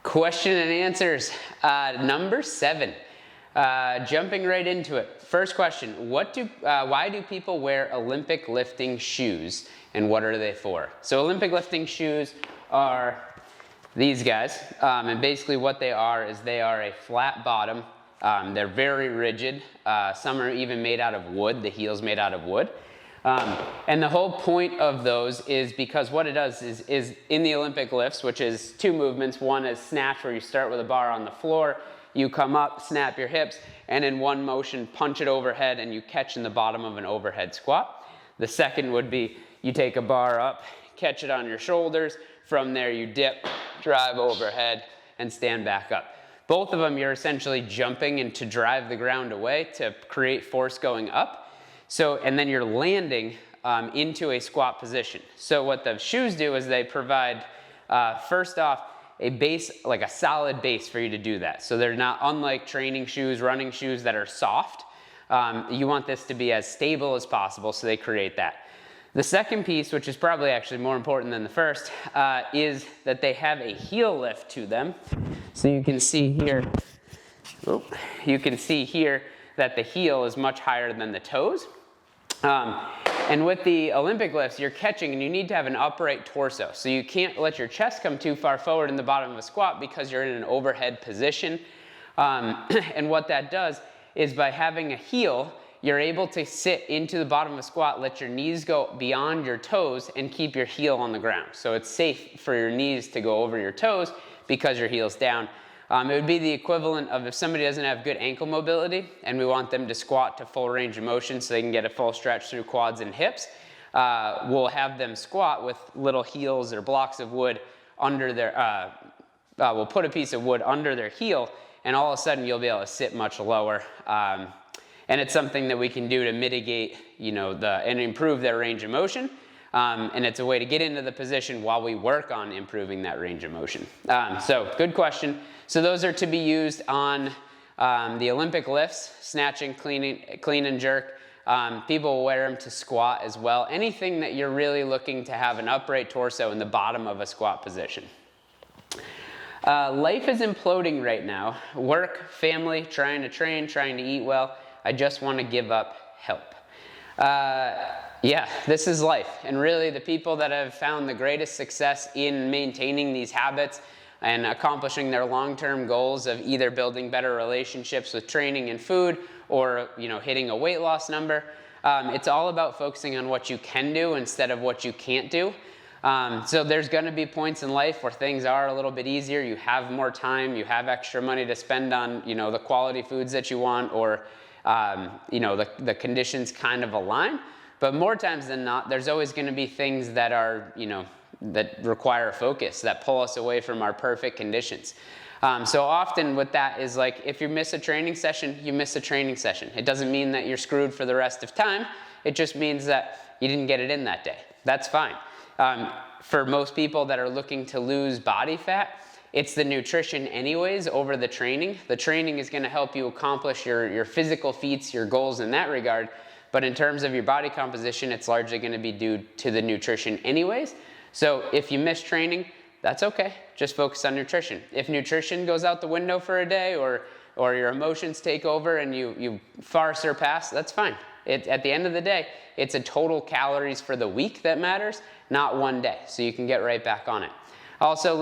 Question and answers. Number 7. Jumping right into it. First question, why do people wear Olympic lifting shoes and what are they for? So Olympic lifting shoes are these guys, and basically what they are is they are a flat bottom. They're very rigid. Some are even made out of wood, the heel's made out of wood. And the whole point of those is because what it does is in the Olympic lifts, which is 2 movements. One is snatch, where you start with a bar on the floor, you come up, snap your hips, and in one motion punch it overhead and you catch in the bottom of an overhead squat. The second would be you take a bar up, catch it on your shoulders, from there you dip, drive overhead, and stand back up. Both of them you're essentially jumping and to drive the ground away to create force going up. So, and then you're landing into a squat position. So what the shoes do is they provide, first off, a base, like a solid base for you to do that. So they're not, unlike training shoes, running shoes that are soft. You want this to be as stable as possible, so they create that. The second piece, which is probably actually more important than the first, is that they have a heel lift to them. So you can see here, that the heel is much higher than the toes. And with the Olympic lifts, you're catching and you need to have an upright torso. So you can't let your chest come too far forward in the bottom of a squat because you're in an overhead position. And what that does is by having a heel, you're able to sit into the bottom of a squat, let your knees go beyond your toes and keep your heel on the ground. So it's safe for your knees to go over your toes because your heel's down. It would be the equivalent of if somebody doesn't have good ankle mobility and we want them to squat to full range of motion so they can get a full stretch through quads and hips, we'll have them squat with little heels or blocks of wood under their, we'll put a piece of wood under their heel and all of a sudden you'll be able to sit much lower. And it's something that we can do to mitigate, and improve their range of motion. And it's a way to get into the position while we work on improving that range of motion. So good question. So those are to be used on the Olympic lifts, snatching, clean and jerk. People will wear them to squat as well. Anything that you're really looking to have an upright torso in the bottom of a squat position. Life is imploding right now. Work, family, trying to train, trying to eat well. I just want to give up, help. Yeah, this is life. And really the people that have found the greatest success in maintaining these habits and accomplishing their long-term goals of either building better relationships with training and food or, hitting a weight loss number, it's all about focusing on what you can do instead of what you can't do. So there's going to be points in life where things are a little bit easier. You have more time, you have extra money to spend on, the quality foods that you want, or, the conditions kind of align. But more times than not, there's always going to be things that are, that require focus, that pull us away from our perfect conditions. So often with that is like, if you miss a training session, you miss a training session. It doesn't mean that you're screwed for the rest of time. It just means that you didn't get it in that day. That's fine. For most people that are looking to lose body fat, it's the nutrition anyways over the training. The training is going to help you accomplish your physical feats, your goals in that regard. But in terms of your body composition, it's largely going to be due to the nutrition anyways. So if you miss training, that's okay. Just focus on nutrition. If nutrition goes out the window for a day or your emotions take over and you far surpass, that's fine. At the end of the day, it's a total calories for the week that matters, not one day. So you can get right back on it. Also,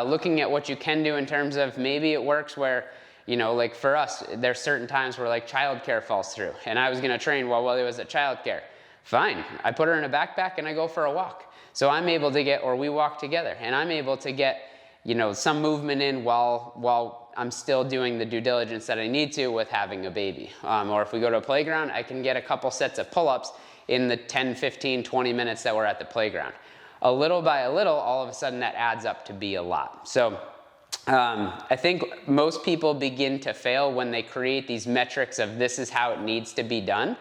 looking at what you can do in terms of maybe it works where, like for us, there's certain times where childcare falls through. And I was going to train while Willie was at childcare. Fine. I put her in a backpack and I go for a walk. So I'm able to get, or we walk together, and I'm able to get, some movement in while I'm still doing the due diligence that I need to with having a baby. Or if we go to a playground, I can get a couple sets of pull-ups in the 10, 15, 20 minutes that we're at the playground. A little by a little, all of a sudden that adds up to be a lot. So I think most people begin to fail when they create these metrics of this is how it needs to be done.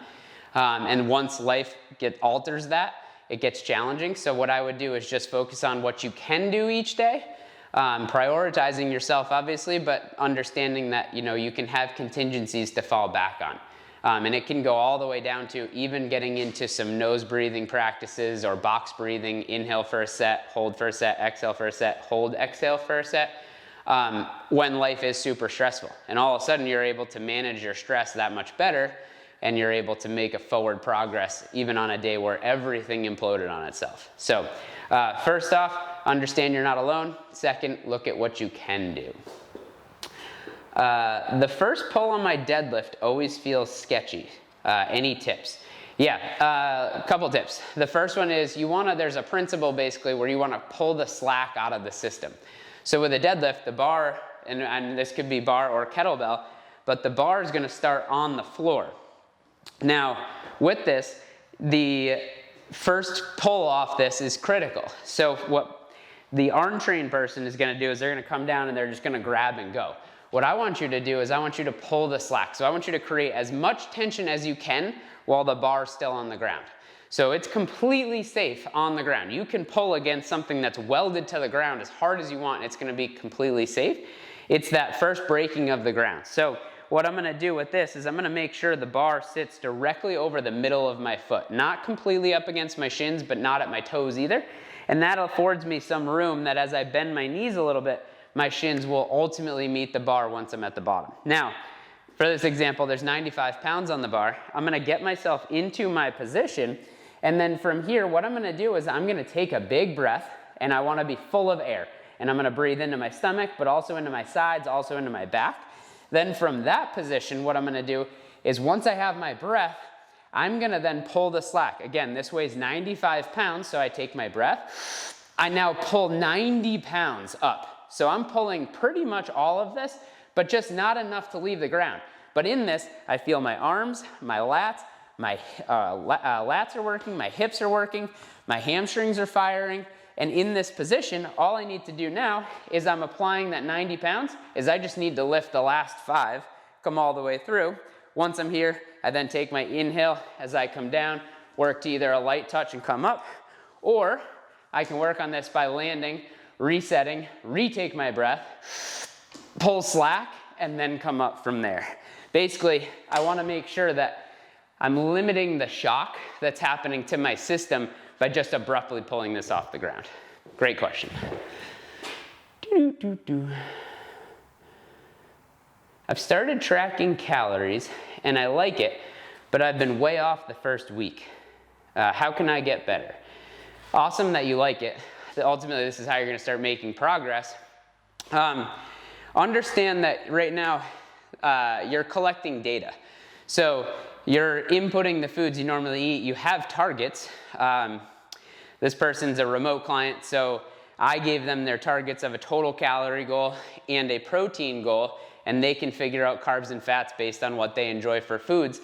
And once life alters that, it gets challenging. So what I would do is just focus on what you can do each day, prioritizing yourself obviously, but understanding that you can have contingencies to fall back on. And it can go all the way down to even getting into some nose breathing practices or box breathing, inhale for a set, hold for a set, exhale for a set, hold, exhale for a set. when life is super stressful. And all of a sudden you're able to manage your stress that much better, and you're able to make a forward progress even on a day where everything imploded on itself. So first off, understand you're not alone. Second, look at what you can do. The first pull on my deadlift always feels sketchy. Any tips? Yeah, a couple tips. The first one is there's a principle basically where you want to pull the slack out of the system. So with a deadlift, the bar, and this could be bar or kettlebell, but the bar is going to start on the floor. Now, with this, the first pull off this is critical. So what the arm trained person is going to do is they're going to come down and they're just going to grab and go. What I want you to do is I want you to pull the slack. So I want you to create as much tension as you can while the bar is still on the ground. So it's completely safe on the ground. You can pull against something that's welded to the ground as hard as you want. It's going to be completely safe. It's that first breaking of the ground. So what I'm going to do with this is I'm going to make sure the bar sits directly over the middle of my foot. Not completely up against my shins, but not at my toes either. And that affords me some room that as I bend my knees a little bit, my shins will ultimately meet the bar once I'm at the bottom. Now, for this example, there's 95 pounds on the bar. I'm going to get myself into my position. And then from here, what I'm going to do is I'm going to take a big breath, and I want to be full of air. And I'm going to breathe into my stomach, but also into my sides, also into my back. Then from that position, what I'm going to do is once I have my breath, I'm going to then pull the slack. Again, this weighs 95 pounds, so I take my breath. I now pull 90 pounds up. So I'm pulling pretty much all of this, but just not enough to leave the ground. But in this, I feel my arms, my lats, my lats are working, my hips are working, my hamstrings are firing. And in this position, all I need to do now is I'm applying that 90 pounds, is I just need to lift the last 5, come all the way through. Once I'm here, I then take my inhale as I come down, work to either a light touch and come up, or I can work on this by landing, resetting, retake my breath, pull slack, and then come up from there. Basically, I want to make sure that I'm limiting the shock that's happening to my system by just abruptly pulling this off the ground. Great question. I've started tracking calories, and I like it, but I've been way off the first week. How can I get better? Awesome that you like it. Ultimately, this is how you're going to start making progress. Understand that right now you're collecting data. So you're inputting the foods you normally eat. You have targets. This person's a remote client, so I gave them their targets of a total calorie goal and a protein goal, and they can figure out carbs and fats based on what they enjoy for foods.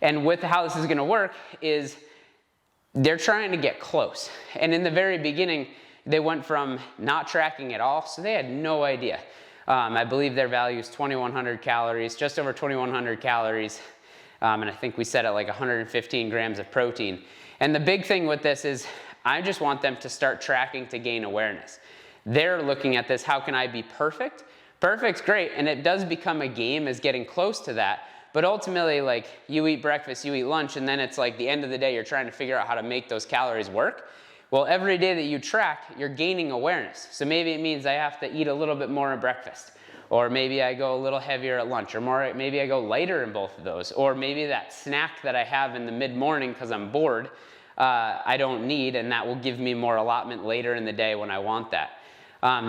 And with how this is going to work is they're trying to get close. And in the very beginning, they went from not tracking at all, so they had no idea. I believe their value is 2,100 calories, just over 2,100 calories. And I think we set it like 115 grams of protein. And the big thing with this is I just want them to start tracking to gain awareness. They're looking at this, how can I be perfect? Perfect's great, and it does become a game as getting close to that. But ultimately, like, you eat breakfast, you eat lunch, and then it's like the end of the day, you're trying to figure out how to make those calories work. Well, every day that you track, you're gaining awareness. So maybe it means I have to eat a little bit more at breakfast. Or maybe I go a little heavier at lunch, or maybe I go lighter in both of those. Or maybe that snack that I have in the mid-morning because I'm bored, I don't need, and that will give me more allotment later in the day when I want that.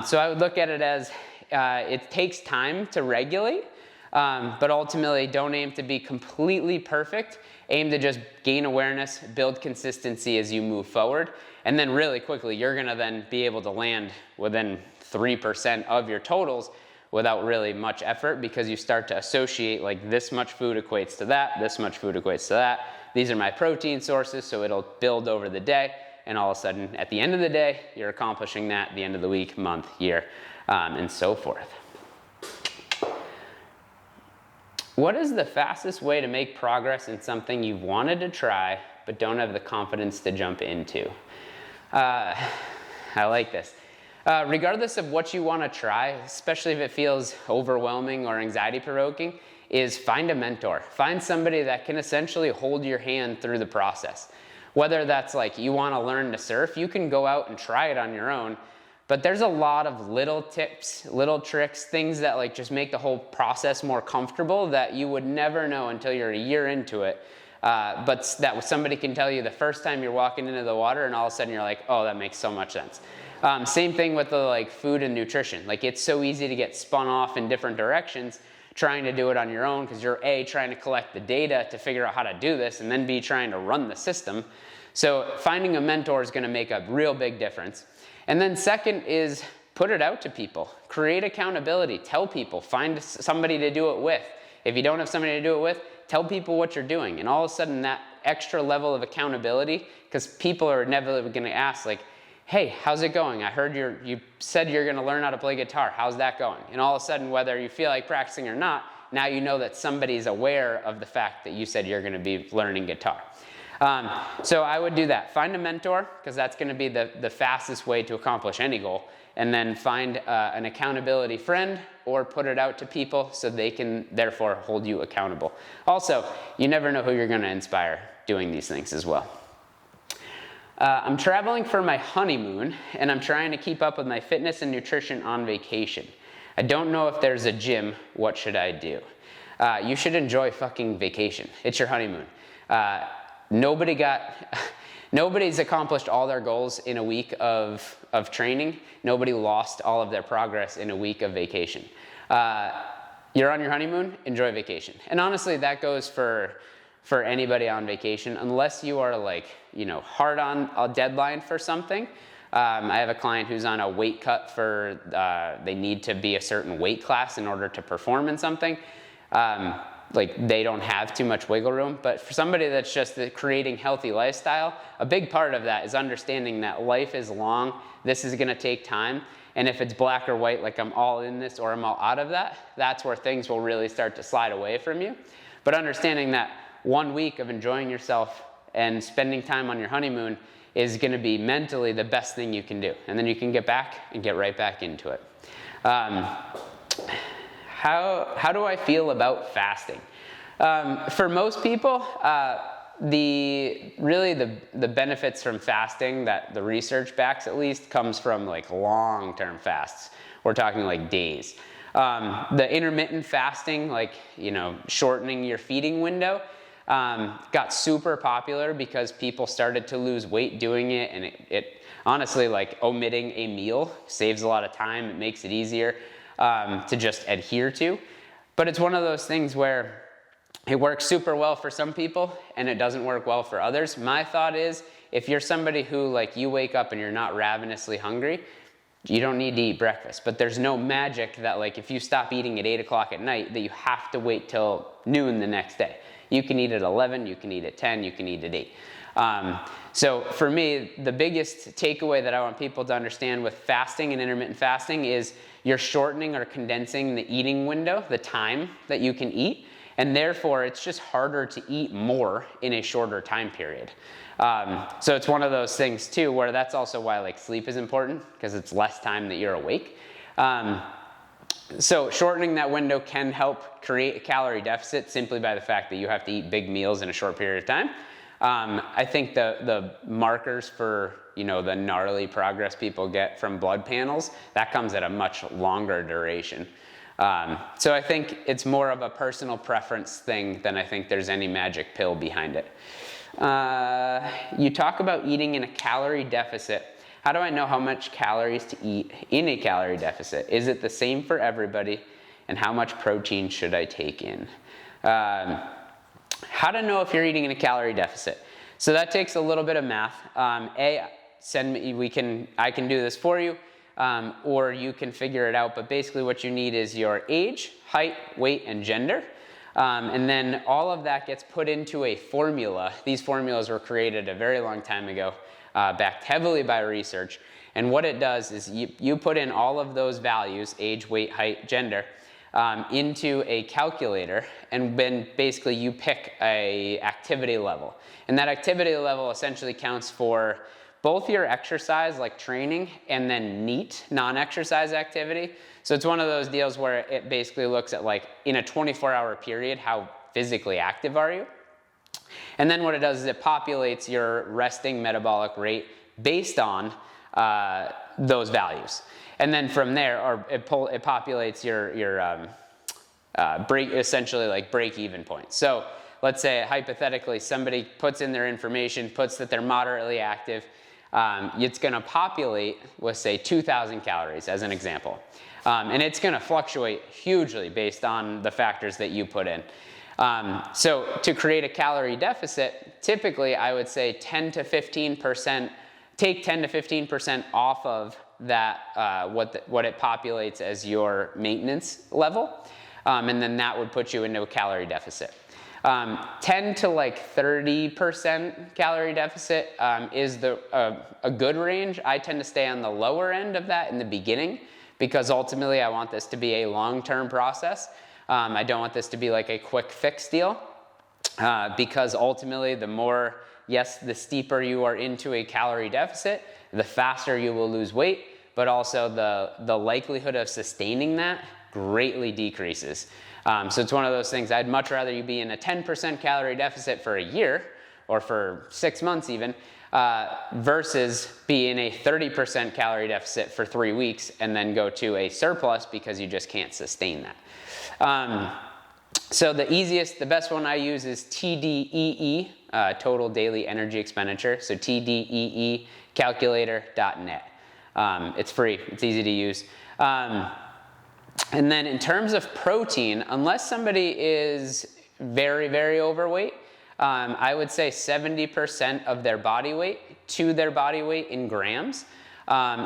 So I would look at it as it takes time to regulate, but ultimately don't aim to be completely perfect. Aim to just gain awareness, build consistency as you move forward, and then really quickly you're going to then be able to land within 3% of your totals without really much effort, because you start to associate like this much food equates to that, this much food equates to that. These are my protein sources, so it'll build over the day, and all of a sudden at the end of the day, you're accomplishing that at the end of the week, month, year, and so forth. What is the fastest way to make progress in something you've wanted to try but don't have the confidence to jump into? I like this. Regardless of what you want to try, especially if it feels overwhelming or anxiety-provoking, is find a mentor. Find somebody that can essentially hold your hand through the process. Whether that's like you want to learn to surf, you can go out and try it on your own, But there's a lot of little tips, little tricks, things that like just make the whole process more comfortable that you would never know until you're a year into it. But that somebody can tell you the first time you're walking into the water, and all of a sudden you're like, oh, that makes so much sense. Same thing with the like food and nutrition. Like it's so easy to get spun off in different directions trying to do it on your own, because you're A, trying to collect the data to figure out how to do this, and then B, trying to run the system. So finding a mentor is going to make a real big difference. And then second is put it out to people. Create accountability. Tell people. Find somebody to do it with. If you don't have somebody to do it with, tell people what you're doing. And all of a sudden that extra level of accountability, because people are inevitably going to ask like, hey, how's it going? I heard you said you're going to learn how to play guitar. How's that going? And all of a sudden, whether you feel like practicing or not, now you know that somebody's aware of the fact that you said you're going to be learning guitar. So I would do that. Find a mentor, because that's going to be the fastest way to accomplish any goal. And then find an accountability friend, or put it out to people so they can therefore hold you accountable. Also, you never know who you're going to inspire doing these things as well. I'm traveling for my honeymoon, and I'm trying to keep up with my fitness and nutrition on vacation. I don't know if there's a gym. What should I do? You should enjoy fucking vacation. It's your honeymoon. Nobody's accomplished all their goals in a week of training. Nobody lost all of their progress in a week of vacation. You're on your honeymoon, enjoy vacation. And honestly, that goes for anybody on vacation, unless you are like, hard on a deadline for something. I have a client who's on a weight cut for, they need to be a certain weight class in order to perform in something. Like they don't have too much wiggle room. But for somebody that's just creating healthy lifestyle, a big part of that is understanding that life is long. This is gonna take time. And if it's black or white, like I'm all in this or I'm all out of that, that's where things will really start to slide away from you. But understanding that 1 week of enjoying yourself and spending time on your honeymoon is gonna be mentally the best thing you can do. And then you can get back and get right back into it. How do I feel about fasting? For most people, the benefits from fasting that the research backs at least comes from like long-term fasts. We're talking like days. The intermittent fasting, like, shortening your feeding window, got super popular because people started to lose weight doing it, and it honestly, like omitting a meal saves a lot of time. It makes it easier to just adhere to. But it's one of those things where it works super well for some people and it doesn't work well for others. My thought is, if you're somebody who like you wake up and you're not ravenously hungry, you don't need to eat breakfast. But there's no magic that like if you stop eating at 8 o'clock at night that you have to wait till noon the next day. You can eat at 11, you can eat at 10, you can eat at 8. So for me, the biggest takeaway that I want people to understand with fasting and intermittent fasting is you're shortening or condensing the eating window, the time that you can eat, and therefore it's just harder to eat more in a shorter time period. So it's one of those things too, where that's also why like sleep is important, because it's less time that you're awake. So shortening that window can help create a calorie deficit simply by the fact that you have to eat big meals in a short period of time. I think the markers for, the gnarly progress people get from blood panels, that comes at a much longer duration. So I think it's more of a personal preference thing than I think there's any magic pill behind it. You talk about eating in a calorie deficit. How do I know how much calories to eat in a calorie deficit? Is it the same for everybody? And how much protein should I take in? How to know if you're eating in a calorie deficit. So that takes a little bit of math. I can do this for you, or you can figure it out. But basically what you need is your age, height, weight, and gender. And then all of that gets put into a formula. These formulas were created a very long time ago, backed heavily by research. And what it does is you put in all of those values, age, weight, height, gender, into a calculator, and then basically you pick a activity level. And that activity level essentially counts for both your exercise, like training, and then NEAT, non-exercise activity. So it's one of those deals where it basically looks at like in a 24-hour period, how physically active are you? And then what it does is it populates your resting metabolic rate based on those values. And then from there, it populates your essentially like break-even point. So let's say hypothetically somebody puts in their information, puts that they're moderately active. It's going to populate with, say, 2,000 calories as an example. And it's going to fluctuate hugely based on the factors that you put in. So to create a calorie deficit, typically I would say 10 to 15%, take 10 to 15% off of that, what it populates as your maintenance level. And then that would put you into a calorie deficit. 10 to like 30% calorie deficit is a good range. I tend to stay on the lower end of that in the beginning because ultimately I want this to be a long-term process. I don't want this to be like a quick fix deal because ultimately the steeper you are into a calorie deficit, the faster you will lose weight, but also the likelihood of sustaining that greatly decreases. So it's one of those things, I'd much rather you be in a 10% calorie deficit for a year, or for 6 months even, versus be in a 30% calorie deficit for 3 weeks and then go to a surplus because you just can't sustain that. So the best one I use is TDEE, Total Daily Energy Expenditure, so TDEEcalculator.net. It's free, it's easy to use. And then in terms of protein, unless somebody is very, very overweight, I would say 70% of their body weight to their body weight in grams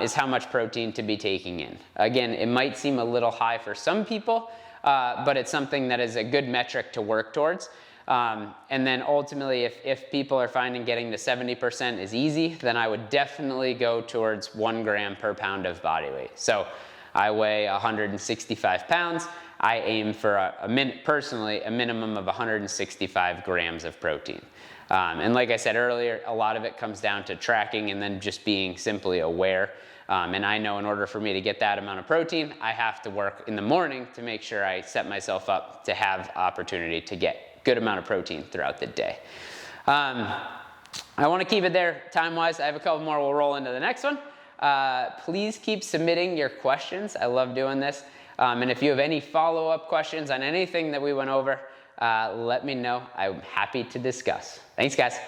is how much protein to be taking in. Again, it might seem a little high for some people, but it's something that is a good metric to work towards. And then ultimately, if people are finding getting to 70% is easy, then I would definitely go towards 1 gram per pound of body weight. So I weigh 165 pounds. I aim for personally a minimum of 165 grams of protein. And like I said earlier, a lot of it comes down to tracking and then just being simply aware. And I know in order for me to get that amount of protein, I have to work in the morning to make sure I set myself up to have opportunity to get good amount of protein throughout the day. I want to keep it there time-wise. I have a couple more. We'll roll into the next one. Please keep submitting your questions. I love doing this. And if you have any follow-up questions on anything that we went over, let me know. I'm happy to discuss. Thanks, guys.